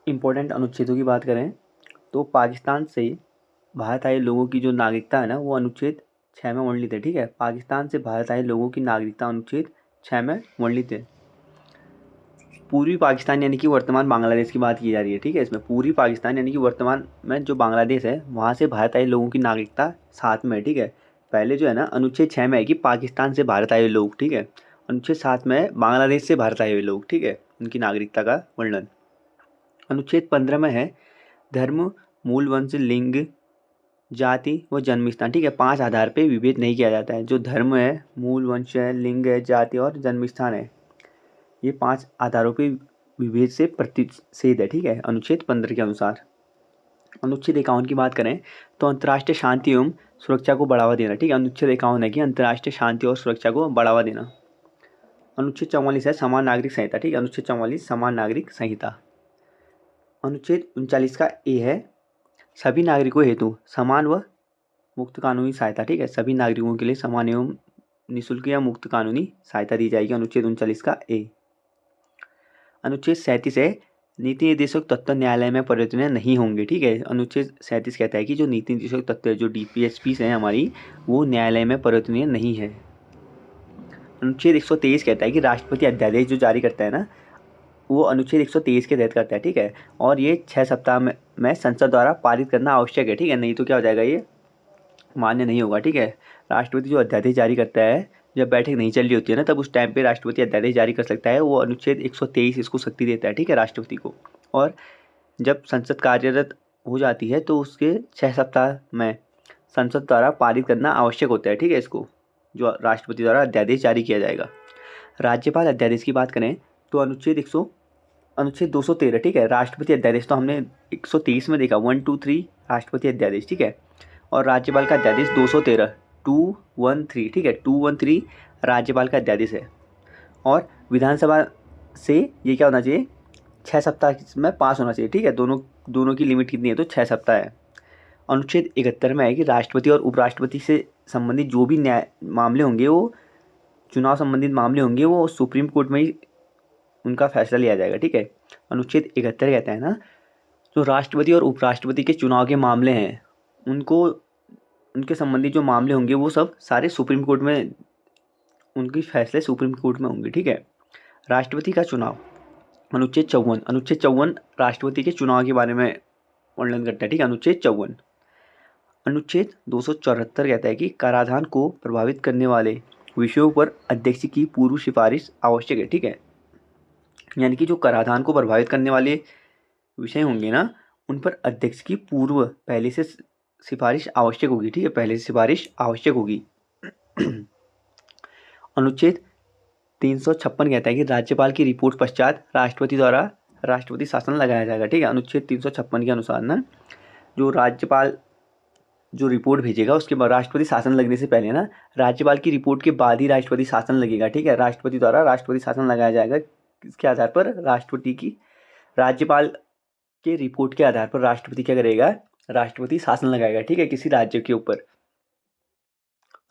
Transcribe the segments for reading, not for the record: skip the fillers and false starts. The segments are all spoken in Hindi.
इम्पोर्टेंट अनुच्छेदों की बात करें तो पाकिस्तान से भारत आए लोगों की जो नागरिकता है ना, वो अनुच्छेद 6 में वर्णित है। ठीक है, पाकिस्तान से भारत आए लोगों की नागरिकता अनुच्छेद 6 में वर्णित है। पूर्वी पाकिस्तान यानी कि वर्तमान बांग्लादेश की बात की जा रही है। ठीक है, इसमें पूर्वी पाकिस्तान यानी कि वर्तमान में जो बांग्लादेश है वहाँ से भारत आए लोगों की नागरिकता 7 में है। ठीक है, पहले जो है ना अनुच्छेद 6 में है कि पाकिस्तान से भारत आए हुए लोग। ठीक है, अनुच्छेद 7 में बांग्लादेश से भारत आए हुए लोग। ठीक है, उनकी नागरिकता का वर्णन। अनुच्छेद 15 में है धर्म, मूल वंश, लिंग, जाति व जन्म स्थान। ठीक है, 5 आधार पे विभेद नहीं किया जाता है। जो धर्म है, मूल वंश है, लिंग है, जाति और जन्म स्थान है, ये 5 आधारों पे विभेद से प्रतिषेध है। ठीक है, अनुच्छेद 15 के अनुसार। अनुच्छेद 51 की बात करें तो अंतर्राष्ट्रीय शांति एवं सुरक्षा को बढ़ावा देना। ठीक है, अनुच्छेद 51 है कि अंतर्राष्ट्रीय शांति और सुरक्षा को बढ़ावा देना। अनुच्छेद 44 है समान नागरिक संहिता। ठीक है, अनुच्छेद 44 समान नागरिक संहिता। अनुच्छेद 39 का ए है सभी नागरिकों हेतु समान व मुक्त कानूनी सहायता। ठीक है, सभी नागरिकों के लिए समान एवं निःशुल्क या मुक्त कानूनी सहायता दी जाएगी। अनुच्छेद 39 का ए। अनुच्छेद 37 है नीति निर्देशक तत्व न्यायालय में परिवर्तनीय नहीं होंगे। ठीक है, अनुच्छेद 37 कहता है कि जो नीति निर्देशक तत्व है, जो डीपीएसपी है हमारी, वो न्यायालय में परिवर्तनीय नहीं है। अनुच्छेद 123 कहता है कि राष्ट्रपति अध्यादेश जो जारी करता है ना, वो अनुच्छेद 123 के तहत करता है। ठीक है, और ये 6 सप्ताह में संसद द्वारा पारित करना आवश्यक है। ठीक है, नहीं तो क्या हो जाएगा, ये मान्य नहीं होगा। ठीक है, राष्ट्रपति जो अध्यादेश जारी करता है, जब बैठक नहीं चल रही होती है ना, तब उस टाइम पे राष्ट्रपति अध्यादेश जारी कर सकता है। वो अनुच्छेद 123 इसको शक्ति देता है। ठीक है, राष्ट्रपति को। और जब संसद कार्यरत हो जाती है तो उसके 6 सप्ताह में संसद द्वारा पारित करना आवश्यक होता है। ठीक है, इसको जो राष्ट्रपति द्वारा अध्यादेश जारी किया जाएगा। राज्यपाल अध्यादेश की बात करें तो अनुच्छेद 213। ठीक है, राष्ट्रपति अध्यादेश तो हमने 123 में देखा, 1 2 3 राष्ट्रपति अध्यादेश। ठीक है, और राज्यपाल का अध्यादेश 213 213। ठीक है, 213 राज्यपाल का अध्यादेश है। और विधानसभा से ये क्या होना चाहिए, 6 सप्ताह में पास होना चाहिए। ठीक है, दोनों की लिमिट कितनी है, तो 6 सप्ताह है। अनुच्छेद 71 में है कि राष्ट्रपति और उपराष्ट्रपति से संबंधित जो भी न्याय मामले होंगे, वो चुनाव संबंधित मामले होंगे, वो सुप्रीम कोर्ट में ही उनका फैसला लिया जाएगा। ठीक है, अनुच्छेद 71 कहता है ना, जो राष्ट्रपति और उपराष्ट्रपति के चुनाव के मामले हैं, उनको उनके संबंधित जो मामले होंगे वो सब सारे सुप्रीम कोर्ट में, उनके फैसले सुप्रीम कोर्ट में होंगे। ठीक है, राष्ट्रपति का चुनाव। अनुच्छेद 54 राष्ट्रपति के चुनाव के बारे में वर्णन करता है। ठीक है, अनुच्छेद 54। अनुच्छेद 274 कहता है कि कराधान को प्रभावित करने वाले विषयों पर अध्यक्ष की पूर्व सिफारिश आवश्यक है। ठीक है, यानी कि जो कराधान को प्रभावित करने वाले विषय होंगे ना, उन पर अध्यक्ष की पूर्व पहले से सिफारिश आवश्यक होगी। ठीक है, पहले से सिफारिश आवश्यक होगी। अनुच्छेद 356 कहता है कि राज्यपाल की रिपोर्ट पश्चात राष्ट्रपति द्वारा राष्ट्रपति शासन लगाया जाएगा। ठीक है, अनुच्छेद 356 के अनुसार ना, जो राज्यपाल जो रिपोर्ट भेजेगा उसके बाद राष्ट्रपति शासन लगने से पहले ना, राज्यपाल की रिपोर्ट के बाद ही राष्ट्रपति शासन लगेगा। ठीक है, राष्ट्रपति द्वारा राष्ट्रपति शासन लगाया जाएगा। किसके आधार पर, राज्यपाल के रिपोर्ट के आधार पर राष्ट्रपति क्या करेगा, राष्ट्रपति शासन लगाएगा। ठीक है, किसी राज्य के ऊपर।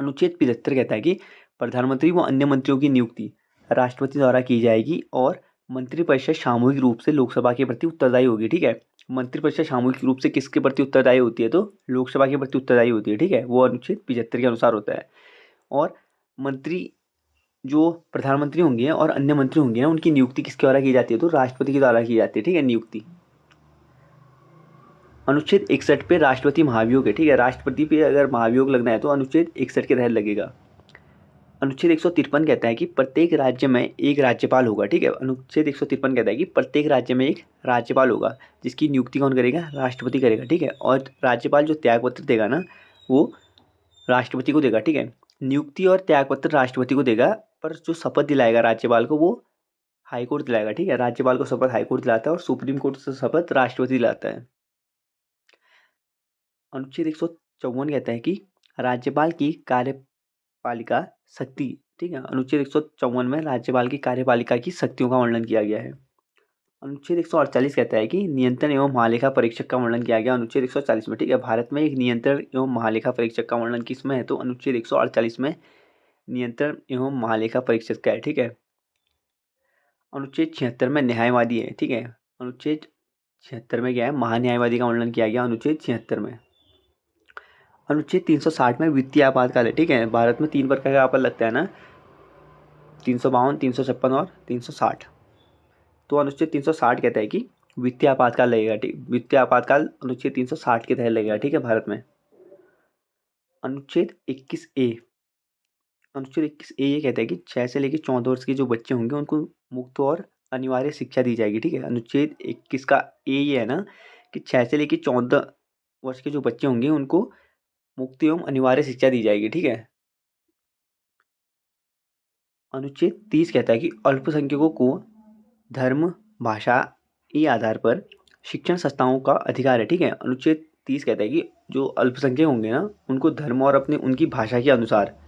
अनुच्छेद 75 कहता है कि प्रधानमंत्री व अन्य मंत्रियों की नियुक्ति राष्ट्रपति द्वारा की जाएगी और मंत्रिपरिषद सामूहिक रूप से लोकसभा के प्रति उत्तरदायी होगी। ठीक है, मंत्रिपरिषद सामूहिक रूप से किसके प्रति उत्तरदायी होती है, तो लोकसभा के प्रति उत्तरदायी होती है। ठीक है, वो अनुच्छेद 75 के अनुसार होता है। और मंत्री जो प्रधानमंत्री होंगे और अन्य मंत्री होंगे ना, उनकी नियुक्ति किसके द्वारा की जाती है, तो राष्ट्रपति के द्वारा की जाती है। ठीक है, नियुक्ति। अनुच्छेद 61 पे राष्ट्रपति महाभियोग है। ठीक है, राष्ट्रपति पे अगर महाभियोग लगना है तो अनुच्छेद 61 के तहत लगेगा। अनुच्छेद 153 कहता है कि प्रत्येक राज्य में एक राज्यपाल होगा। ठीक है, अनुच्छेद 153 कहता है कि प्रत्येक राज्य में एक राज्यपाल होगा, जिसकी नियुक्ति कौन करेगा, राष्ट्रपति करेगा। ठीक है, और राज्यपाल जो त्यागपत्र देगा ना, वो राष्ट्रपति को देगा। ठीक है, नियुक्ति और त्यागपत्र राष्ट्रपति को देगा, पर जो शपथ दिलाएगा राज्यपाल को, वो हाईकोर्ट दिलाएगा। ठीक है, राज्यपाल को शपथ हाईकोर्ट दिलाता है और सुप्रीम कोर्ट से शपथ राष्ट्रपति दिलाता है। अनुच्छेद 154 कहता है कि राज्यपाल की कार्यपालिका शक्ति। ठीक है, अनुच्छेद 154 में राज्यपाल की कार्यपालिका की शक्तियों का वर्णन किया गया है। अनुच्छेद 148 कहता है कि नियंत्रण एवं महालेखा परीक्षक का वर्णन किया गया अनुच्छेद 140 में। ठीक है, भारत में एक नियंत्रण एवं महालेखा परीक्षक का वर्णन किसमें है, तो अनुच्छेद 148 में नियंत्रण एवं महालेखा परीक्षक का है। ठीक है, अनुच्छेद 76 में न्यायवादी है। ठीक है, अनुच्छेद 76 में क्या है, महान्यायवादी का उल्लंघन किया गया अनुच्छेद 76 में। अनुच्छेद 360 में वित्तीय आपातकाल है, ठीक है। भारत में 3 प्रकार का आपात लगता है ना, 352, 356 और 360। तो अनुच्छेद 360 कहता है कि वित्तीय आपातकाल लगेगा, ठीक। वित्तीय आपातकाल अनुच्छेद 360 के तहत लगेगा, ठीक है, भारत में। अनुच्छेद 21A, अनुच्छेद 21A ये कहता है कि 6 से लेकर 14 वर्ष के जो बच्चे होंगे उनको मुफ्त और अनिवार्य शिक्षा दी जाएगी, ठीक है। अनुच्छेद 21 का ए ये है ना कि 6 से लेकर 14 वर्ष के जो बच्चे होंगे उनको मुफ्त एवं अनिवार्य शिक्षा दी जाएगी, ठीक है। अनुच्छेद 30 कहता है कि अल्पसंख्यकों को धर्म, भाषा के आधार पर शिक्षण संस्थाओं का अधिकार है, ठीक है। अनुच्छेद 30 कहता है कि जो अल्पसंख्यक होंगे ना उनको धर्म और अपने उनकी भाषा के अनुसार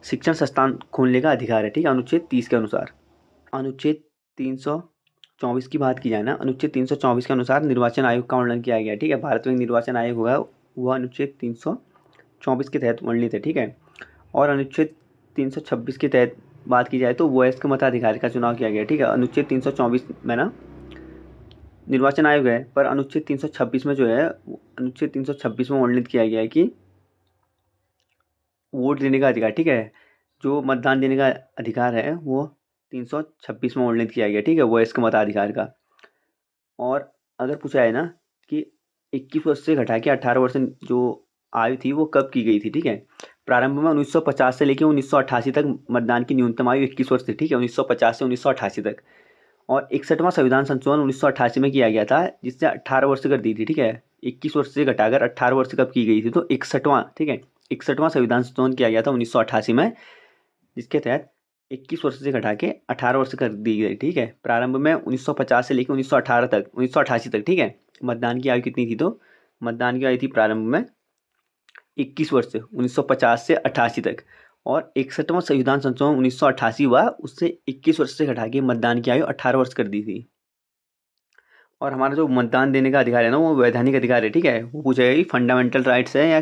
शिक्षण संस्थान खोलने का अधिकार है, ठीक है, अनुच्छेद 30 के अनुसार। अनुच्छेद 324 की बात की जाए ना, अनुच्छेद 324 के अनुसार निर्वाचन आयोग का उल्लंघन किया गया, ठीक है। भारत में निर्वाचन आयोग होगा वह अनुच्छेद 324 के तहत वर्णित है, ठीक है। और अनुच्छेद 326 के तहत बात की जाए तो वयस्क मताधिकारी का चुनाव किया गया, ठीक है। अनुच्छेद 324 में ना निर्वाचन आयोग है, पर अनुच्छेद 326 में जो है अनुच्छेद 326 में वर्णित किया गया है कि वोट देने का अधिकार, ठीक है, जो मतदान देने का अधिकार है वो 326 में वर्णित किया गया, ठीक है, वयस्क मताधिकार का। और अगर पूछा है ना कि 21 वर्ष से घटा के 18 वर्ष जो आयु थी वो कब की गई थी, ठीक है। प्रारंभ में 1950 से लेकर 1988 तक मतदान की न्यूनतम आयु 21 वर्ष थी, ठीक है, 1950 से 1988 तक। और 61वां संविधान संशोधन 1988 में किया गया था जिससे 18 वर्ष कर दी थी, ठीक है। 21 वर्ष से घटाकर 18 वर्ष कब की गई थी, तो 61वां, ठीक है, 61वां संविधान संशोधन किया गया था 1988 में, जिसके तहत 21 वर्ष से घटा के 18 वर्ष कर दी गई, ठीक है। प्रारंभ में 1950 से लेकर 1918 तक 1988 तक, ठीक है, मतदान की आयु कितनी थी, तो मतदान की आयु थी प्रारंभ में 21 वर्ष से 1950 से 88 तक। और 61वां संविधान संशोधन 1988 हुआ, उससे 21 वर्ष से घटा के मतदान की आयु 18 वर्ष कर दी थी। और हमारा जो मतदान देने का अधिकार है ना वो वैधानिक अधिकार है, ठीक है। वो पूछेगा कि फंडामेंटल राइट्स है या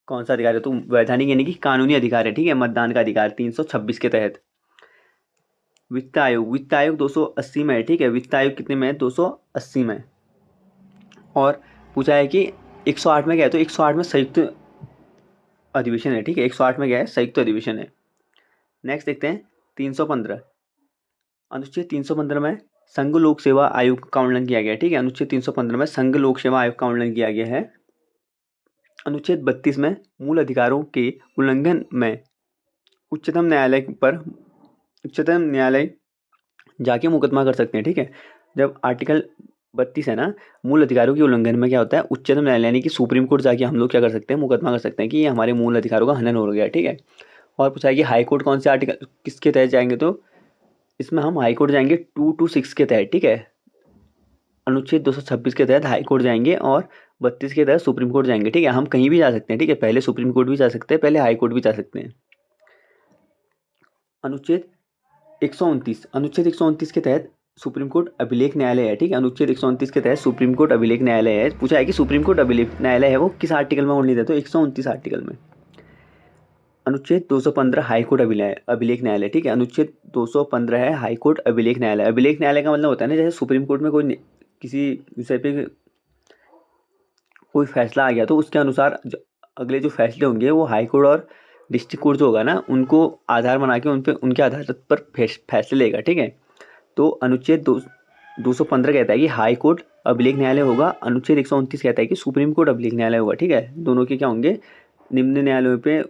कौन सा अधिकार है, तो वैधानिक यानी कि कानूनी अधिकार है, ठीक है, मतदान का अधिकार 326 के तहत। वित्त आयोग 280 में है, ठीक है। वित्त आयोग कितने में है, 280 में। और पूछा है कि 108 में क्या है, तो 108 में संयुक्त अधिवेशन है, ठीक है, 108 में क्या है, संयुक्त अधिवेशन है। नेक्स्ट देखते हैं 315, अनुच्छेद 315 में संघ लोक सेवा आयोग का उल्लंघन किया गया, ठीक है। अनुच्छेद 315 में संघ लोक सेवा आयोग का उल्लंघन किया गया है। अनुच्छेद 32 में मूल अधिकारों के उल्लंघन में उच्चतम न्यायालय जाके मुकदमा कर सकते हैं, ठीक है। जब आर्टिकल 32 है ना, मूल अधिकारों के उल्लंघन में क्या होता है, उच्चतम न्यायालय यानी कि सुप्रीम कोर्ट जाके हम लोग क्या कर सकते हैं, मुकदमा कर सकते हैं कि ये हमारे मूल अधिकारों का हनन हो गया, ठीक है। और पूछा है कि हाई कोर्ट कौन से आर्टिकल किसके तहत जाएंगे, तो इसमें हम हाई कोर्ट जाएंगे 226 के तहत, ठीक है। अनुच्छेद 226 के तहत हाई कोर्ट जाएंगे और 32 के तहत सुप्रीम कोर्ट जाएंगे, ठीक है। हम कहीं भी जा सकते हैं, ठीक है, पहले सुप्रीम कोर्ट भी जा सकते हैं, पहले हाई कोर्ट भी जा सकते हैं। अनुच्छेद 129 के तहत सुप्रीम कोर्ट अभिलेख न्यायालय है, ठीक है। अनुच्छेद 129 के तहत सुप्रीम कोर्ट अभिलेख न्यायालय है। पूछा है कि सुप्रीम कोर्ट अभिलेख न्यायालय है वो किस आर्टिकल में वर्णित है, तो 129 आर्टिकल में। अनुच्छेद 215 हाईकोर्ट अभिलेख न्यायालय, ठीक है। अनुच्छेद 215 है हाईकोर्ट अभिलेख न्यायालय। अभिलेख न्यायालय का मतलब होता है ना, जैसे सुप्रीम कोर्ट में कोई किसी विषय पे कोई फैसला आ गया तो उसके अनुसार अगले जो फैसले होंगे वो हाई कोर्ट और डिस्ट्रिक्ट कोर्ट जो होगा ना उनको आधार बना के उनके आधार पर फैसले लेगा, ठीक है। तो अनुच्छेद 215 कहता है कि हाई कोर्ट अभिलेख न्यायालय होगा। अनुच्छेद 129 कहता है कि सुप्रीम कोर्ट अभिलेख न्यायालय होगा, ठीक है। दोनों के क्या होंगे, निम्न न्यायालयों पे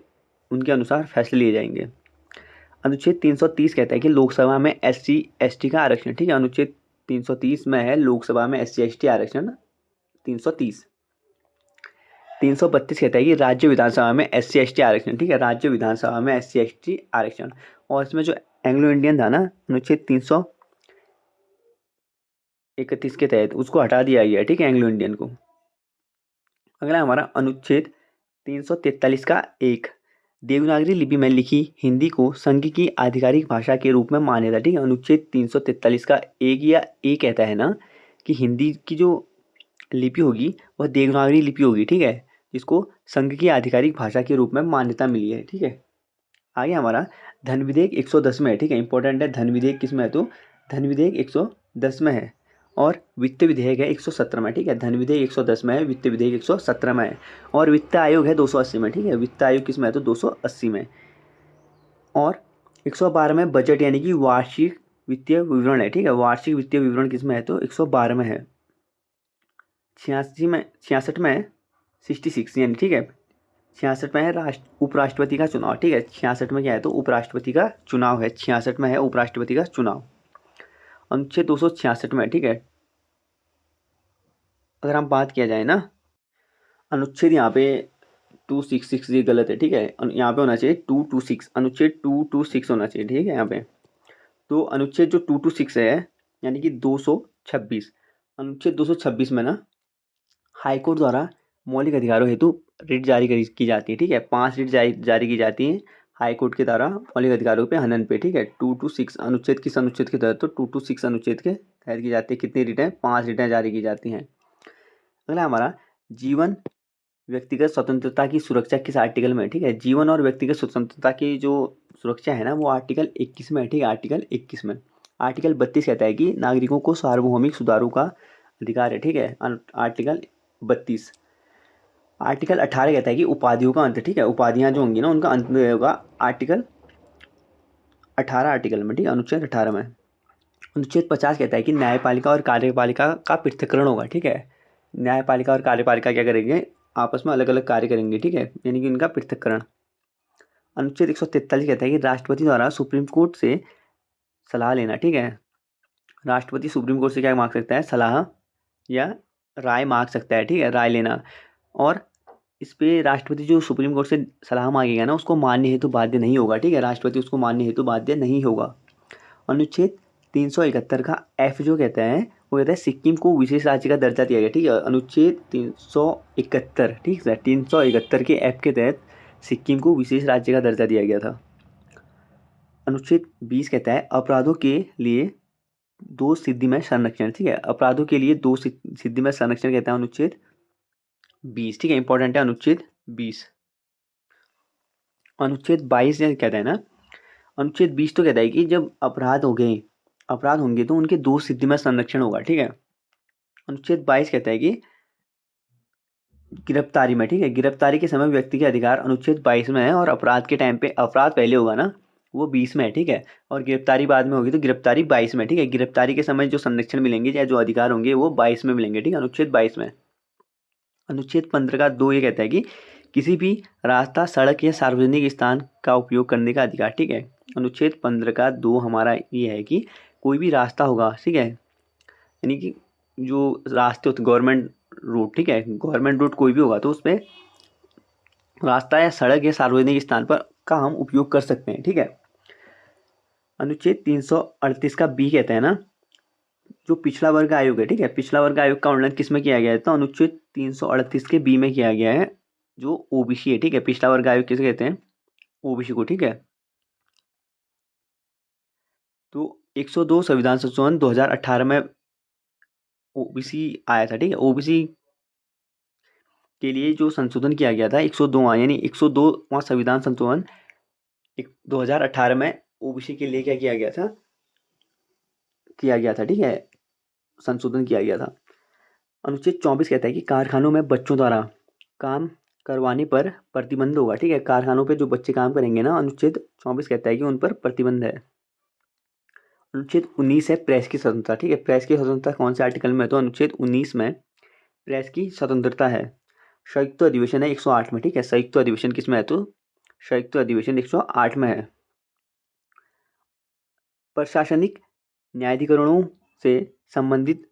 उनके अनुसार फैसले लिए जाएंगे। अनुच्छेद 330 कहता है कि लोकसभा में SC ST का आरक्षण, ठीक है। अनुच्छेद 330 में है लोकसभा में SC ST आरक्षण 330। 332 कहता है कि राज्य विधानसभा में SC ST आरक्षण, ठीक है, राज्य विधानसभा में SC ST आरक्षण। और इसमें जो एंग्लो इंडियन था ना, अनुच्छेद 331 के तहत उसको हटा दिया गया, ठीक है, एंग्लो इंडियन को। अगला हमारा अनुच्छेद 343 का 1, देवनागरी लिपि में लिखी हिंदी को संघ की आधिकारिक भाषा के रूप में मान्यता, ठीक है। अनुच्छेद 343 का 1 या ए कहता है ना कि हिंदी की जो लिपि होगी वह देवनागरी लिपि होगी, ठीक है, जिसको संघ की आधिकारिक भाषा के रूप में मान्यता मिली है, ठीक है। आगे हमारा धन विधेयक 110 में है, ठीक है, इंपॉर्टेंट है। धन विधेयक किस में है, तो धन विधेयक 110 में है। और वित्त विधेयक है 117 में, ठीक है। धन विधेयक 110 में है, वित्त विधेयक 117 में है। और वित्त आयोग है 280 में, ठीक है। वित्त आयोग किस में है तो 280 में। और 112 में बजट यानी कि वार्षिक वित्तीय विवरण है, ठीक है। वार्षिक वित्तीय विवरण किस में है तो 112 में है। 66 में 66 यानी, ठीक है। 66 में है उपराष्ट्रपति का चुनाव, ठीक है। 66 में क्या है तो उपराष्ट्रपति का चुनाव है। 66 में है उपराष्ट्रपति का चुनाव। अनुच्छेद 266 में, ठीक है। अगर हम बात किया जाए ना, अनुच्छेद यहाँ पे 266 ये गलत है, ठीक है। यहाँ पे होना चाहिए 226, अनुच्छेद 226 होना चाहिए, ठीक है। यहाँ पे तो अनुच्छेद जो 226 है यानी कि 226, अनुच्छेद 226 में ना हाईकोर्ट द्वारा मौलिक अधिकारों हेतु रिट जारी की जाती है, ठीक है। 5 रिट जारी की जाती हैं हाईकोर्ट के द्वारा मौलिक अधिकारों पे हनन पे, ठीक है। 226 अनुच्छेद किस अनुच्छेद के तहत तो 226 अनुच्छेद के तहत की जाती है। कितनी रिटें 5 रिटें जारी की जाती हैं। अगला हमारा जीवन व्यक्तिगत स्वतंत्रता की सुरक्षा किस आर्टिकल में, ठीक है। जीवन और व्यक्तिगत स्वतंत्रता की जो सुरक्षा है ना वो आर्टिकल 21 में है, ठीक है। आर्टिकल 21 में। आर्टिकल 32 कहता है कि नागरिकों को सार्वभौमिक सुधारों का अधिकार है, ठीक है। आर्टिकल 32। आर्टिकल 18 कहता है कि उपाधियों का अंत, ठीक है। उपाधियां जो होंगी ना उनका अंत होगा आर्टिकल 18 आर्टिकल में, ठीक है। अनुच्छेद 18 में। अनुच्छेद 50 कहता है कि न्यायपालिका और कार्यपालिका का पृथक्करण होगा, ठीक है। न्यायपालिका और कार्यपालिका क्या करेंगे आपस में अलग अलग कार्य करेंगे, ठीक है। यानी कि इनका पृथक्करण। अनुच्छेद 143 कहता है कि राष्ट्रपति द्वारा सुप्रीम कोर्ट से सलाह लेना, ठीक है। राष्ट्रपति सुप्रीम कोर्ट से क्या मांग सकता है सलाह या राय मांग सकता है, ठीक है। राय लेना। और इस पे राष्ट्रपति जो सुप्रीम कोर्ट से सलाह मांगेगा ना उसको मान्य हेतु बाध्य नहीं होगा, ठीक है। राष्ट्रपति उसको मान्य हेतु बाध्य नहीं होगा। अनुच्छेद 371 का एफ जो कहता है वो कहता है सिक्किम को विशेष राज्य का दर्जा दिया गया, ठीक है। अनुच्छेद 371, ठीक है। 371 के एफ के तहत सिक्किम को विशेष राज्य का दर्जा दिया गया था। अनुच्छेद 20 कहता है अपराधों के लिए 2 सिद्धिमय संरक्षण, ठीक है। अपराधों के लिए 2 सिद्धिमय संरक्षण कहता है अनुच्छेद 20, ठीक है। इंपॉर्टेंट है अनुच्छेद 20। अनुच्छेद 22 कहता है ना, अनुच्छेद 20 तो कहता है कि जब अपराध होंगे तो उनके 2 सिद्धिमय संरक्षण होगा, ठीक है। अनुच्छेद 22 कहता है कि गिरफ्तारी में, ठीक है। गिरफ्तारी के समय व्यक्ति के अधिकार अनुच्छेद 22 में है। और अपराध के टाइम पे अपराध पहले होगा ना वो 20 में है, ठीक है। और गिरफ्तारी बाद में होगी तो गिरफ्तारी 22 में, ठीक है। गिरफ्तारी के समय जो संरक्षण मिलेंगे या जो अधिकार होंगे वो 22 में मिलेंगे, ठीक है। अनुच्छेद 22 में। अनुच्छेद 15 का 2 ये कहता है कि किसी भी रास्ता सड़क या सार्वजनिक स्थान का उपयोग करने का अधिकार, ठीक है। अनुच्छेद 15 का 2 हमारा ये है कि कोई भी रास्ता होगा, ठीक है। यानी कि जो रास्ते होते गवर्नमेंट रूट, ठीक है। गवर्नमेंट रूट कोई भी होगा तो उसमें रास्ता या सड़क या सार्वजनिक स्थान पर का हम उपयोग कर सकते हैं, ठीक है। अनुच्छेद 338 का बी कहता है ना जो पिछड़ा वर्ग आयोग है, ठीक है। पिछड़ा वर्ग आयोग का उल्लंघन किस में किया गया है तो अनुच्छेद 338 के बी में किया गया है जो ओबीसी है, ठीक है। पिछड़ा वर्ग आयोग किसे कहते हैं ओबीसी को, ठीक है। तो 102 संविधान संशोधन 2018 में ओबीसी आया था, ठीक है। ओबीसी के लिए जो संशोधन किया गया था 102 यानी 102वां संविधान संशोधन 2018 में ओबीसी के लिए क्या किया गया था, ठीक है। संशोधन किया गया था। अनुच्छेद 24 कहता है कि कारखानों में बच्चों द्वारा काम करवाने पर प्रतिबंध होगा, ठीक है। कारखानों पे जो बच्चे काम करेंगे ना अनुच्छेद 24 कहता है कि उन पर प्रतिबंध है। अनुच्छेद 19 है प्रेस की स्वतंत्रता, ठीक है। प्रेस की स्वतंत्रता कौन से आर्टिकल में है तो अनुच्छेद 19 में प्रेस की स्वतंत्रता है। संयुक्त अधिवेशन है 108 में, ठीक है। संयुक्त अधिवेशन किस में है तो संयुक्त अधिवेशन 108 में है। प्रशासनिक न्यायाधिकरणों से संबंधित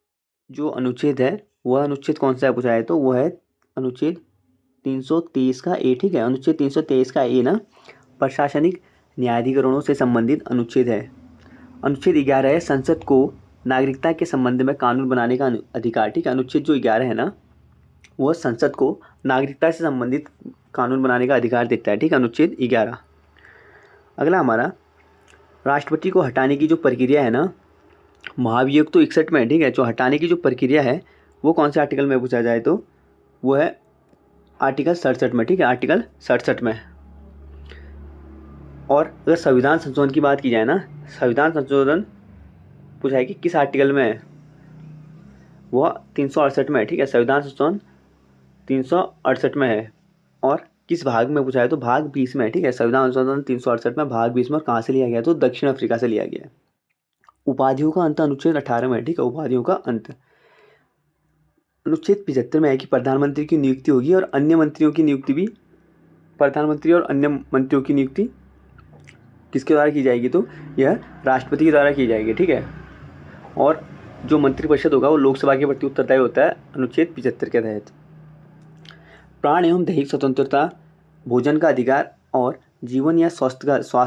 जो अनुच्छेद है वह अनुच्छेद कौन सा है पूछा है तो वह है अनुच्छेद 323 का ए, ठीक है। अनुच्छेद 323 का ए ना प्रशासनिक न्यायाधिकरणों से संबंधित अनुच्छेद है। अनुच्छेद 11 है संसद को नागरिकता के संबंध में कानून बनाने का अधिकार, ठीक है। अनुच्छेद जो 11 है ना वह संसद को नागरिकता से संबंधित कानून बनाने का अधिकार देता है, ठीक है। अनुच्छेद 11। अगला हमारा राष्ट्रपति को हटाने की जो प्रक्रिया है ना महाभियोग तो 61 में, ठीक है। जो हटाने की जो प्रक्रिया है वो कौन से आर्टिकल में पूछा जाए तो वो है आर्टिकल 67 में, ठीक है। आर्टिकल 67 में। और अगर संविधान संशोधन की बात की जाए ना संविधान संशोधन पूछा है कि किस आर्टिकल में है वह 368 में है, ठीक है। संविधान संशोधन 368 में है। और किस भाग में पूछा है तो भाग 20 में है, ठीक है। संविधान संशोधन 368 में भाग 20 में। और कहाँ से लिया गया तो दक्षिण अफ्रीका से लिया गया है। उपाधियों का अंत अनुच्छेद 18 में है, ठीक है। उपाधियों का अंत अनुच्छेद 75 में है कि प्रधानमंत्री की नियुक्ति होगी और अन्य मंत्रियों की नियुक्ति भी, प्रधानमंत्री और अन्य मंत्रियों की नियुक्ति किसके द्वारा की जाएगी तो यह राष्ट्रपति के द्वारा की जाएगी, ठीक है। और जो मंत्रिपरिषद होगा वो लोकसभा के प्रति उत्तरदायी होता है अनुच्छेद 75 के तहत। प्राण एवं दैहिक स्वतंत्रता, भोजन का अधिकार और जीवन या स्वास्थ्य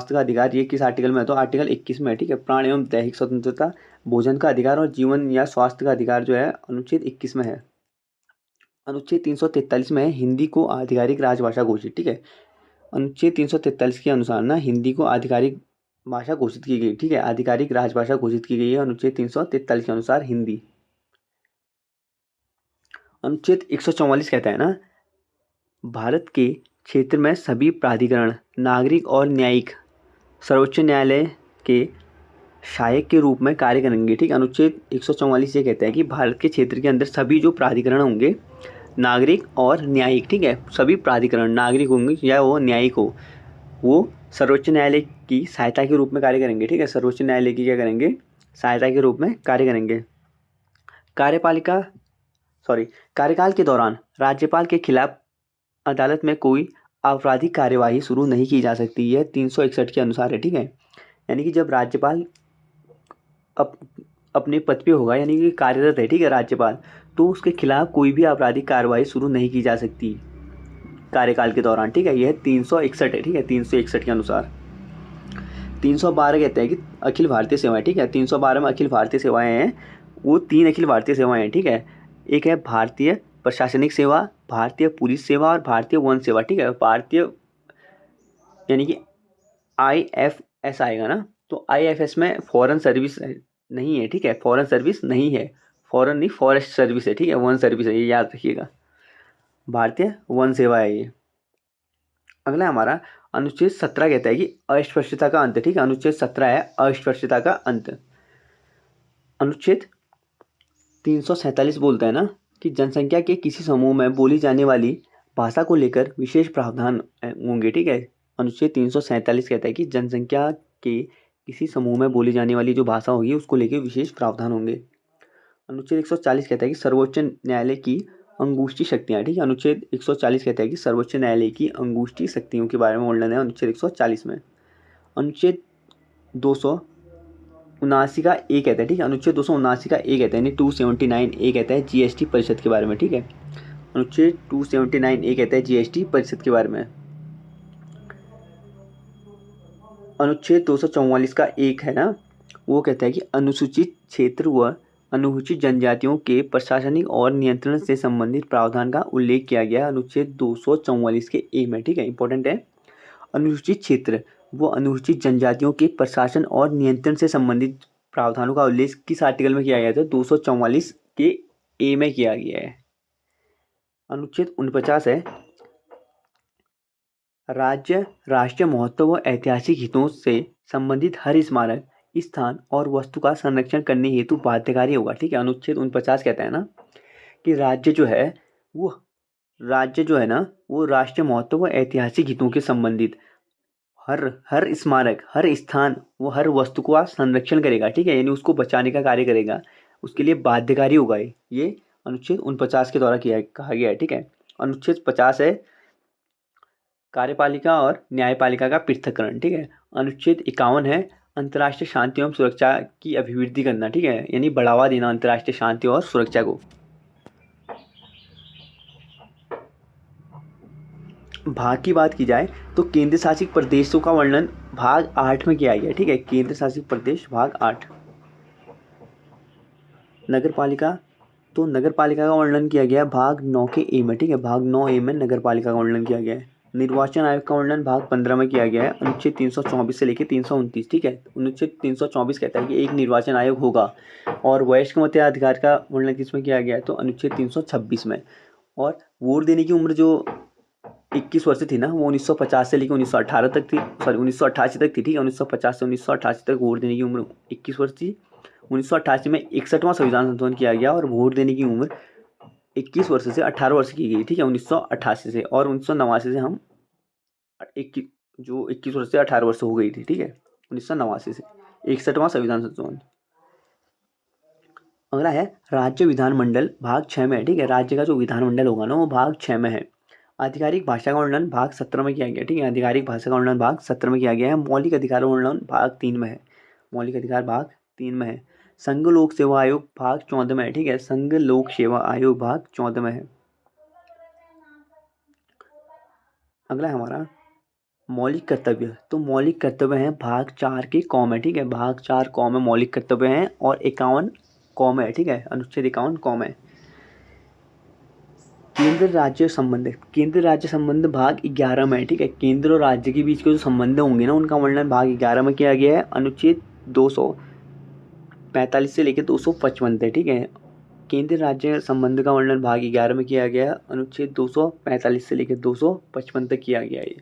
का अधिकार, ये किस आर्टिकल में है तो आर्टिकल 21 में है, ठीक है। प्राण एवं दैहिक स्वतंत्रता, भोजन का अधिकार और जीवन या स्वास्थ्य का अधिकार जो है अनुच्छेद 21 में है। अनुच्छेद 343 में है हिंदी को आधिकारिक राजभाषा घोषित, ठीक है। अनुच्छेद 343 के अनुसार ना हिंदी को आधिकारिक भाषा घोषित की गई, ठीक है। आधिकारिक राजभाषा घोषित की गई है अनुच्छेद 343 के अनुसार हिंदी। अनुच्छेद 144 कहता है ना, भारत के क्षेत्र में सभी प्राधिकरण नागरिक और न्यायिक सर्वोच्च न्यायालय के सहायक के रूप में कार्य करेंगे, ठीक है। अनुच्छेद 144 ये कहता है कि भारत के क्षेत्र के अंदर सभी जो प्राधिकरण होंगे नागरिक और न्यायिक, ठीक है, सभी प्राधिकरण नागरिक होंगे या वो न्यायिक हो, वो सर्वोच्च न्यायालय की सहायता के रूप में कार्य करेंगे, ठीक है। सर्वोच्च न्यायालय की क्या करेंगे, सहायता के रूप में कार्य करेंगे। कार्यकाल के दौरान राज्यपाल के खिलाफ अदालत में कोई आपराधिक कार्यवाही शुरू नहीं की जा सकती है, 361 के अनुसार है, ठीक है। यानी कि जब राज्यपाल अपने पद पे होगा, यानी कि कार्यरत है, ठीक है, राज्यपाल, तो उसके खिलाफ कोई भी आपराधिक कार्रवाई शुरू नहीं की जा सकती कार्यकाल के दौरान, ठीक है। यह 361 है, ठीक है, 361 के अनुसार। 312 कहते हैं कि अखिल भारतीय सेवाएं, ठीक है। 312 में अखिल भारतीय सेवाएं हैं, वो 3 अखिल भारतीय सेवाएं हैं, ठीक है। एक है भारतीय प्रशासनिक सेवा, भारतीय पुलिस सेवा और भारतीय वन सेवा, ठीक है। भारतीय यानी कि IFS आएगा ना, तो IFS में फॉरेन सर्विस नहीं है, ठीक है। फॉरेन सर्विस नहीं है, फॉरेन नहीं, फॉरेस्ट सर्विस है, ठीक है। वन सर्विस है, ये याद रखिएगा, भारतीय वन सेवा है ये। अगला हमारा अनुच्छेद 17 कहता है कि अस्पृश्यता का अंत, ठीक है। अनुच्छेद 17 है अस्पृश्यता का अंत। अनुच्छेद 347 बोलता है ना कि जनसंख्या के किसी समूह में बोली जाने वाली भाषा को लेकर विशेष प्रावधान होंगे, ठीक है। अनुच्छेद 347 कहता है कि जनसंख्या के किसी समूह में बोली जाने वाली जो भाषा होगी उसको लेकर विशेष प्रावधान होंगे। अनुच्छेद 140 कहता है कि सर्वोच्च न्यायालय की अंगूठी शक्तियाँ, ठीक है। अनुच्छेद 140 कहता है कि सर्वोच्च न्यायालय की अंगूठी शक्तियों के बारे में वर्णन है अनुच्छेद 140 में। अनुच्छेद 279 का ए कहता है, ठीक है। अनुच्छेद 279 का ए कहता है, यानी 279 ए कहता है GST परिषद के बारे में, ठीक है। अनुच्छेद 279 ए कहता है GST परिषद के बारे में। अनुच्छेद 244 का एक है ना, वो कहता है कि अनुसूचित क्षेत्र व अनुसूचित जनजातियों के प्रशासनिक और नियंत्रण से संबंधित प्रावधान का उल्लेख किया गया है अनुच्छेद 244 के ए में, ठीक है। इंपॉर्टेंट है, अनुसूचित क्षेत्र वो अनुसूचित जनजातियों के प्रशासन और नियंत्रण से संबंधित प्रावधानों का उल्लेख किस आर्टिकल में किया गया था 244 के ए में किया गया है। अनुच्छेद 49 है, राज्य राष्ट्रीय महत्व व ऐतिहासिक हितों से संबंधित हर स्मारक स्थान और वस्तु का संरक्षण करने हेतु बाध्यकारी होगा, ठीक है। अनुच्छेद 49 कहता है ना कि राज्य जो है ना वो राष्ट्रीय महत्व व ऐतिहासिक हितों के संबंधित हर स्मारक, हर स्थान, वो हर वस्तु का संरक्षण करेगा, ठीक है। यानी उसको बचाने का कार्य करेगा, उसके लिए बाध्यकारी होगा ये अनुच्छेद 49 के द्वारा कहा गया है, ठीक है। अनुच्छेद 50 है कार्यपालिका और न्यायपालिका का पृथक्करण, ठीक है। अनुच्छेद 51 है अंतर्राष्ट्रीय शांति एवं सुरक्षा की अभिवृद्धि करना, ठीक है, यानी बढ़ावा देना अंतर्राष्ट्रीय शांति और सुरक्षा को। भाग की बात की जाए तो केंद्र शासित प्रदेशों का वर्णन भाग 8 में किया गया है, ठीक है। केंद्र शासित प्रदेश भाग 8। नगरपालिका, तो नगरपालिका का वर्णन किया गया है भाग 9 के ए में, ठीक है। भाग 9 ए में नगरपालिका का वर्णन किया गया है। निर्वाचन आयोग का वर्णन भाग 15 में किया गया है अनुच्छेद 324 से लेकर 329, ठीक है। अनुच्छेद 324 कहता है कि एक निर्वाचन आयोग होगा। और वयस्क मताधिकार का वर्णन किसमें किया गया है तो अनुच्छेद 326 में। और वोट देने की उम्र जो 21 वर्ष थी ना, वो 1950 से लेकर 1988 तक थी, 1988 तक थी, ठीक है। 1950 से 1988 तक वोट देने की उम्र 21 वर्ष थी। 1988 में 61वां संविधान संशोधन किया गया और वोट देने की उम्र 21 वर्ष से 18 वर्ष की गई, ठीक है, 1988 से। और 1989 से हम 21 वर्ष से 18 वर्ष हो गई थी, ठीक है, 1989 से 61वां संविधान संशोधन। अगला है राज्य विधानमंडल भाग 6 में है, ठीक है, राज्य का जो विधानमंडल होगा ना वो भाग 6 में है। आधिकारिक भाषा का वर्णन भाग 17 में किया गया, ठीक है, आधिकारिक भाषा का वर्णन भाग 17 में किया गया है। मौलिक अधिकार वर्णन भाग 3 में है, मौलिक अधिकार भाग 3 में है। संघ लोक सेवा आयोग भाग 14 में है, ठीक है, संघ लोक सेवा आयोग भाग 14 में है। अगला है हमारा मौलिक कर्तव्य। तो मौलिक कर्तव्य है भाग 4 के कॉम है, ठीक है, भाग 4 कॉम में मौलिक कर्तव्य हैं और 51 कॉम है, ठीक है, अनुच्छेद 51 कॉम है। केंद्र राज्य संबंध भाग 11 में है, ठीक है, केंद्र और राज्य के बीच के जो संबंध होंगे ना उनका वर्णन भाग 11 में किया गया है, अनुच्छेद 245 से लेकर 255 तक, ठीक है, केंद्र राज्य संबंध का वर्णन भाग 11 में किया गया है, अनुच्छेद 245 से लेकर 255 तक किया गया है।